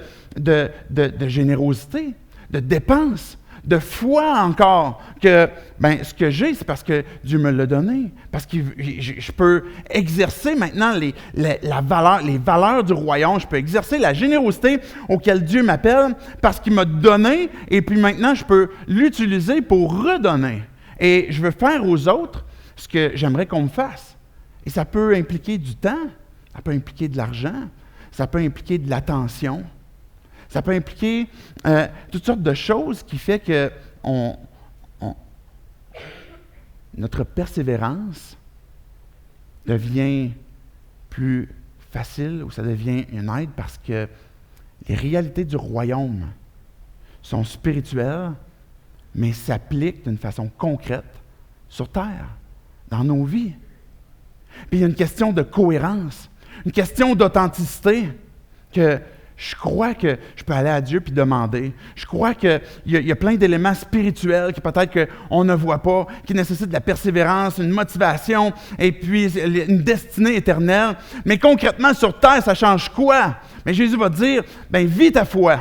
générosité, de dépense, de foi encore, que ce que j'ai, c'est parce que Dieu me l'a donné, parce que je peux exercer maintenant les valeurs du royaume, je peux exercer la générosité auquel Dieu m'appelle, parce qu'il m'a donné, et puis maintenant je peux l'utiliser pour redonner. Et je veux faire aux autres ce que j'aimerais qu'on me fasse. Et ça peut impliquer du temps, ça peut impliquer de l'argent, ça peut impliquer de l'attention. Ça peut impliquer toutes sortes de choses qui fait que notre persévérance devient plus facile ou ça devient une aide parce que les réalités du royaume sont spirituelles, mais s'appliquent d'une façon concrète sur terre, dans nos vies. Puis il y a une question de cohérence, une question d'authenticité que je crois que je peux aller à Dieu puis demander. Je crois qu'il y a plein d'éléments spirituels que peut-être qu'on ne voit pas, qui nécessitent de la persévérance, une motivation et puis une destinée éternelle. Mais concrètement, sur terre, ça change quoi? Mais Jésus va dire, vis ta foi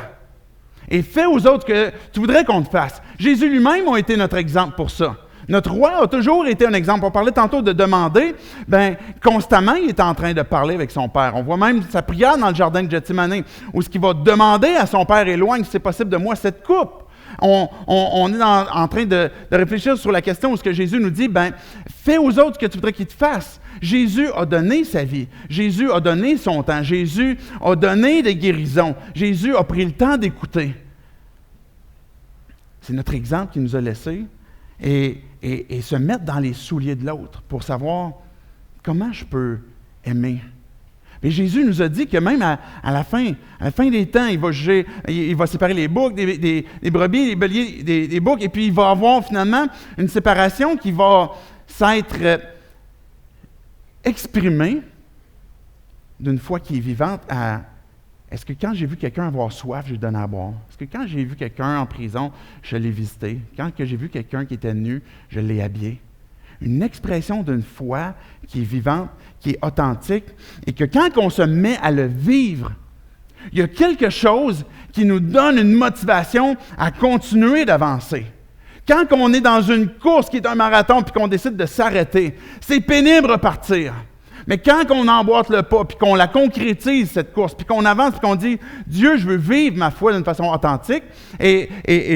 et fais aux autres que tu voudrais qu'on te fasse. Jésus lui-même a été notre exemple pour ça. Notre roi a toujours été un exemple. On parlait tantôt de demander. Constamment, il est en train de parler avec son Père. On voit même sa prière dans le jardin de Gethsémani, où ce qu'il va demander à son Père, éloigne, si c'est possible de moi, cette coupe. On est en train de réfléchir sur la question où ce que Jésus nous dit, fais aux autres ce que tu voudrais qu'ils te fassent. Jésus a donné sa vie. Jésus a donné son temps. Jésus a donné des guérisons. Jésus a pris le temps d'écouter. C'est notre exemple qu'il nous a laissé. Et se mettre dans les souliers de l'autre pour savoir comment je peux aimer. Mais Jésus nous a dit que même à la fin des temps, il va juger, il va séparer les boucs des brebis, les béliers des boucs, et puis il va avoir finalement une séparation qui va s'être exprimée d'une foi qui est vivante à est-ce que quand j'ai vu quelqu'un avoir soif, je lui donne à boire? Est-ce que quand j'ai vu quelqu'un en prison, je l'ai visité? Quand j'ai vu quelqu'un qui était nu, je l'ai habillé? Une expression d'une foi qui est vivante, qui est authentique, et que quand on se met à le vivre, il y a quelque chose qui nous donne une motivation à continuer d'avancer. Quand on est dans une course qui est un marathon puis qu'on décide de s'arrêter, c'est pénible de repartir. Mais quand on emboîte le pas, puis qu'on la concrétise, cette course, puis qu'on avance, puis qu'on dit « Dieu, je veux vivre ma foi d'une façon authentique et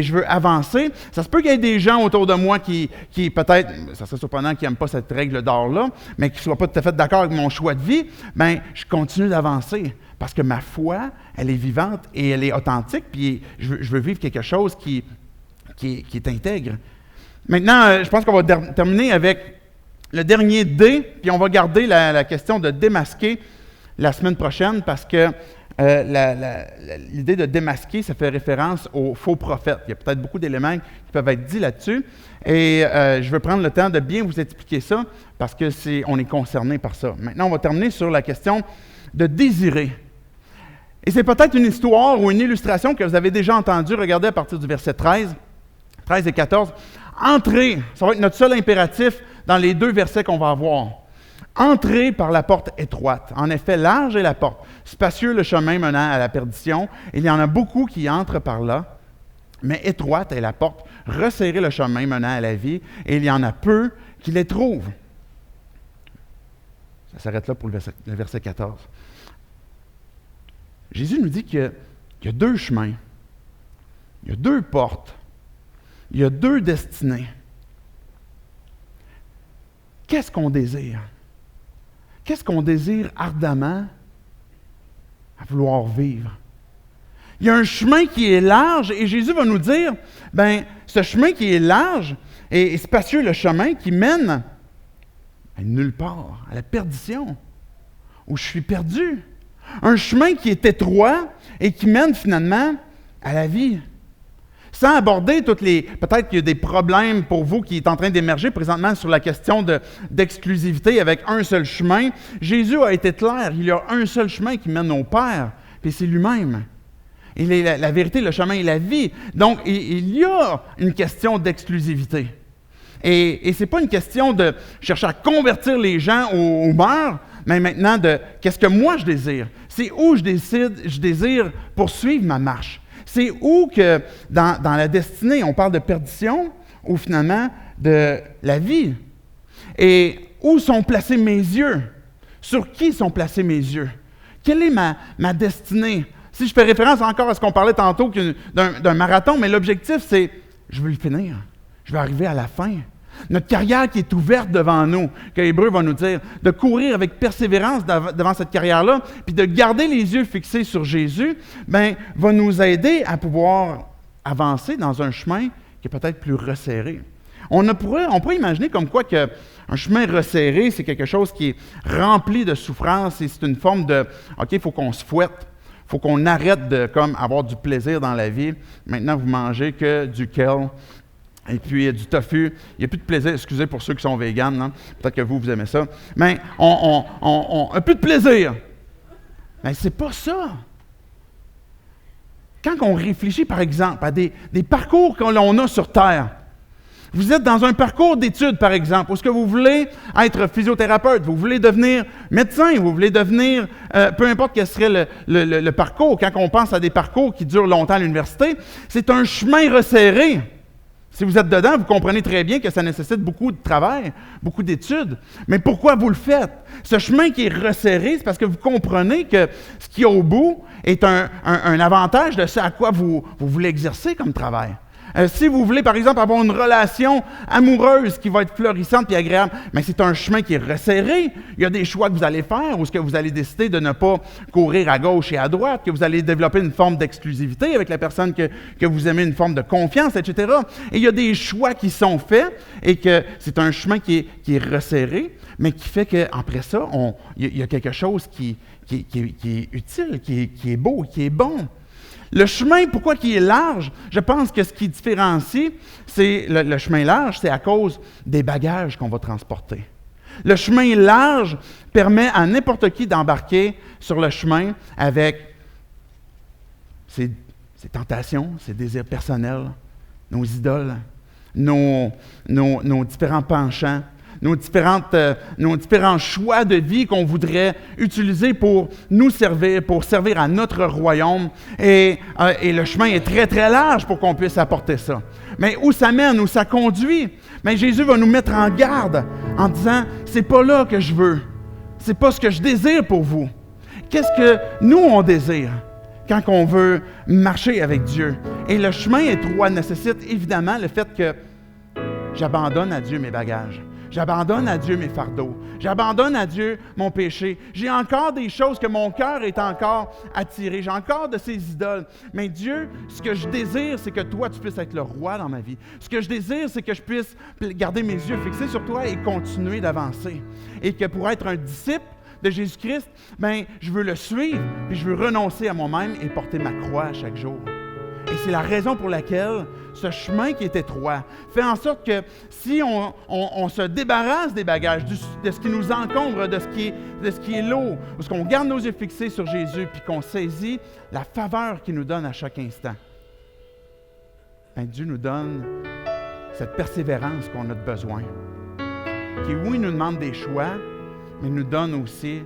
je veux avancer », ça se peut qu'il y ait des gens autour de moi qui peut-être, ça serait surprenant, qui n'aiment pas cette règle d'or-là, mais qui ne soient pas tout à fait d'accord avec mon choix de vie, je continue d'avancer parce que ma foi, elle est vivante et elle est authentique, puis je veux vivre quelque chose qui est intègre. Maintenant, je pense qu'on va terminer avec le dernier D, puis on va garder la question de démasquer la semaine prochaine parce que l'idée de démasquer, ça fait référence aux faux prophètes. Il y a peut-être beaucoup d'éléments qui peuvent être dits là-dessus et je veux prendre le temps de bien vous expliquer ça parce que on est concerné par ça. Maintenant, on va terminer sur la question de désirer. Et c'est peut-être une histoire ou une illustration que vous avez déjà entendue. Regardez à partir du verset 13 et 14. Entrez, ça va être notre seul impératif dans les deux versets qu'on va avoir. Entrez par la porte étroite. En effet, large est la porte, spacieux le chemin menant à la perdition. Il y en a beaucoup qui entrent par là, mais étroite est la porte, resserrez le chemin menant à la vie, et il y en a peu qui les trouvent. Ça s'arrête là pour le verset 14. Jésus nous dit qu'il y a deux chemins, il y a deux portes, il y a deux destinées. Qu'est-ce qu'on désire? Qu'est-ce qu'on désire ardemment à vouloir vivre? Il y a un chemin qui est large et Jésus va nous dire, ce chemin qui est large et spacieux, le chemin qui mène à nulle part, à la perdition, où je suis perdu. Un chemin qui est étroit et qui mène finalement à la vie. Sans aborder peut-être qu'il y a des problèmes pour vous qui est en train d'émerger présentement sur la question d'exclusivité avec un seul chemin. Jésus a été clair, il y a un seul chemin qui mène au Père, puis c'est lui-même. Il est la vérité, le chemin et la vie. Donc, il y a une question d'exclusivité. Et ce n'est pas une question de chercher à convertir les gens au beurre, mais maintenant de qu'est-ce que moi je désire. C'est où je désire poursuivre ma marche. C'est où que dans la destinée, on parle de perdition ou finalement de la vie. Et où sont placés mes yeux? Sur qui sont placés mes yeux? Quelle est ma destinée? Si je fais référence encore à ce qu'on parlait tantôt d'un marathon, mais l'objectif c'est, je veux le finir. Je veux arriver à la fin. Notre carrière qui est ouverte devant nous, que l'Hébreu va nous dire, de courir avec persévérance devant cette carrière-là, puis de garder les yeux fixés sur Jésus, va nous aider à pouvoir avancer dans un chemin qui est peut-être plus resserré. On pourrait imaginer comme quoi qu'un chemin resserré, c'est quelque chose qui est rempli de souffrance et c'est une forme de « OK, il faut qu'on se fouette, il faut qu'on arrête de avoir du plaisir dans la vie. Maintenant, vous mangez que du kale. Et puis, du tofu, il n'y a plus de plaisir. Excusez pour ceux qui sont véganes, hein? Peut-être que vous aimez ça. Mais on n'a plus de plaisir. Mais c'est pas ça. Quand on réfléchit, par exemple, à des parcours que l'on a sur Terre, vous êtes dans un parcours d'études, par exemple, où est-ce que vous voulez être physiothérapeute, vous voulez devenir médecin, vous voulez devenir, peu importe quel serait le parcours, quand on pense à des parcours qui durent longtemps à l'université, c'est un chemin resserré. Si vous êtes dedans, vous comprenez très bien que ça nécessite beaucoup de travail, beaucoup d'études. Mais pourquoi vous le faites? Ce chemin qui est resserré, c'est parce que vous comprenez que ce qu'il y a au bout est un avantage de ce à quoi vous voulez exercer comme travail. Si vous voulez, par exemple, avoir une relation amoureuse qui va être florissante et agréable, mais c'est un chemin qui est resserré. Il y a des choix que vous allez faire ou ce que vous allez décider de ne pas courir à gauche et à droite, que vous allez développer une forme d'exclusivité avec la personne que vous aimez, une forme de confiance, etc. Et il y a des choix qui sont faits et que c'est un chemin qui est resserré, mais qui fait qu'après ça, il y a quelque chose qui est utile, qui est beau, qui est bon. Le chemin, pourquoi il est large? Je pense que ce qui différencie, c'est le chemin large, c'est à cause des bagages qu'on va transporter. Le chemin large permet à n'importe qui d'embarquer sur le chemin avec ses tentations, ses désirs personnels, nos idoles, nos différents penchants, nos différents choix de vie qu'on voudrait utiliser pour nous servir, pour servir à notre royaume. Et le chemin est très, très large pour qu'on puisse apporter ça. Mais où ça mène, où ça conduit? Mais Jésus va nous mettre en garde en disant, c'est pas là que je veux. C'est pas ce que je désire pour vous. Qu'est-ce que nous, on désire quand on veut marcher avec Dieu? Et le chemin étroit nécessite évidemment le fait que j'abandonne à Dieu mes bagages. J'abandonne à Dieu mes fardeaux. J'abandonne à Dieu mon péché. J'ai encore des choses que mon cœur est encore attiré. J'ai encore de ces idoles. Mais Dieu, ce que je désire, c'est que toi, tu puisses être le roi dans ma vie. Ce que je désire, c'est que je puisse garder mes yeux fixés sur toi et continuer d'avancer. Et que pour être un disciple de Jésus-Christ, je veux le suivre, puis je veux renoncer à moi-même et porter ma croix chaque jour. Et c'est la raison pour laquelle ce chemin qui est étroit fait en sorte que si on se débarrasse des bagages, de ce qui nous encombre, de ce qui est lourd, ou ce qu'on garde nos yeux fixés sur Jésus, puis qu'on saisit la faveur qu'il nous donne à chaque instant, Dieu nous donne cette persévérance qu'on a besoin, qui, oui, nous demande des choix, mais nous donne aussi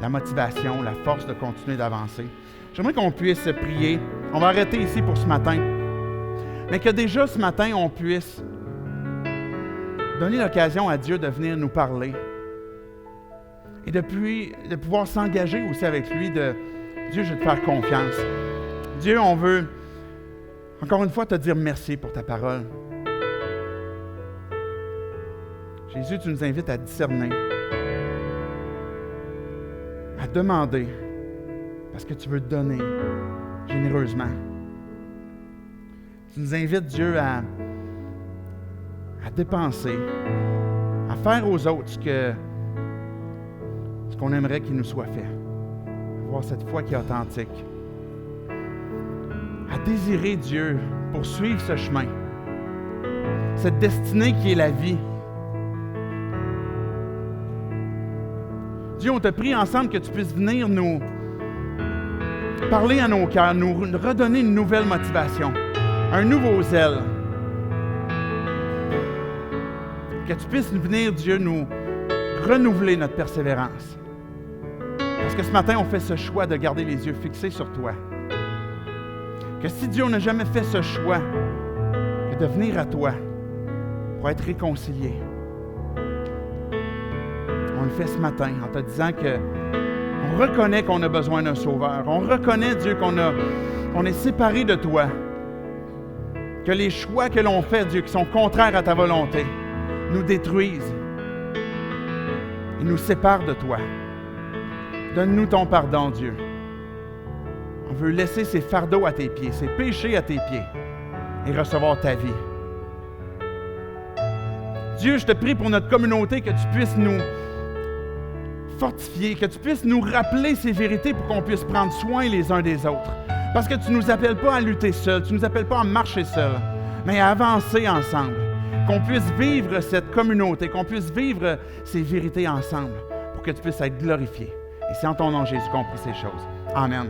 la motivation, la force de continuer d'avancer. J'aimerais qu'on puisse prier. On va arrêter ici pour ce matin. Mais que déjà ce matin, on puisse donner l'occasion à Dieu de venir nous parler. Et de pouvoir s'engager aussi avec lui de Dieu, je vais te faire confiance. Dieu, on veut encore une fois te dire merci pour ta parole. Jésus, tu nous invites à discerner, à demander, parce que tu veux donner généreusement. Tu nous invites, Dieu, à dépenser, à faire aux autres ce qu'on aimerait qu'il nous soit fait. Avoir cette foi qui est authentique. À désirer, Dieu, pour suivre ce chemin. Cette destinée qui est la vie. Dieu, on te prie ensemble que tu puisses venir nous parler à nos cœurs, nous redonner une nouvelle motivation, un nouveau zèle. Que tu puisses venir, Dieu, nous renouveler notre persévérance. Parce que ce matin, on fait ce choix de garder les yeux fixés sur toi. Que si Dieu n'a jamais fait ce choix, que de venir à toi pour être réconcilié, on le fait ce matin en te disant qu'on reconnaît qu'on a besoin d'un sauveur. On reconnaît, Dieu, qu'on est séparé de toi. Que les choix que l'on fait, Dieu, qui sont contraires à ta volonté, nous détruisent et nous séparent de toi. Donne-nous ton pardon, Dieu. On veut laisser ces fardeaux à tes pieds, ces péchés à tes pieds et recevoir ta vie. Dieu, je te prie pour notre communauté que tu puisses nous fortifier, que tu puisses nous rappeler ces vérités pour qu'on puisse prendre soin les uns des autres. Parce que tu ne nous appelles pas à lutter seuls, tu ne nous appelles pas à marcher seuls, mais à avancer ensemble. Qu'on puisse vivre cette communauté, qu'on puisse vivre ces vérités ensemble pour que tu puisses être glorifié. Et c'est en ton nom, Jésus, qu'on prie ces choses. Amen.